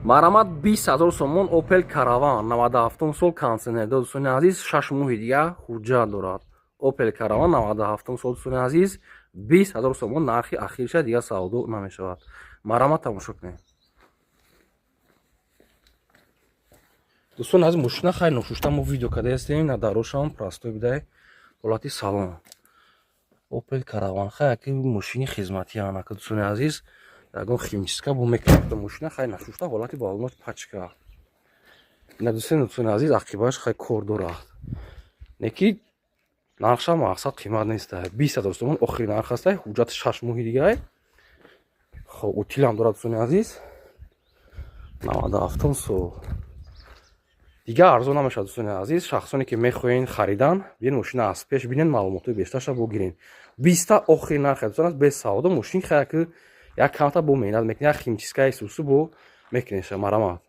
Марамат 20,000 сомон Opel Caravan 97 сол консенер. Дӯстони азиз 6 моҳи дига ҳуҷҷат дорад. Opel Caravan 97 сол дӯстони азиз 20,000 сомон нархи ахирша дига савдо намешавад. Марамат тамошо кунед. Дӯстони азиз мошина хайли ношушта мо видео карда ҳастем. На дарошам простой бидай ҳолати салон. Opel Caravan хайки мошини хизматӣ ана ки дӯстони азиз ягон химчистка бо мекунад. Мошина хайли ношушта ҳолати балнос пачка. Ина дӯстони азиз ақибаш хайли кор дорад. Неки нархша мақсад қимат нест. 20,000 сомон охири нарх аст. Ҳуҷҷати 6 моҳи дига. Хоб утилам дорад дӯстони азиз. 97 сол. Дига арзон намешавад дӯстони азиз. Шахсоне ки мехоҳен харидан, биён мошина аз пеш бинен, маълумоти бештарша богирен. 20 охири нарх дӯстон аст без савдо. Мошин хайки як камта бо менад мекунад, як химчистка сусу бо мекунеша. Марамат.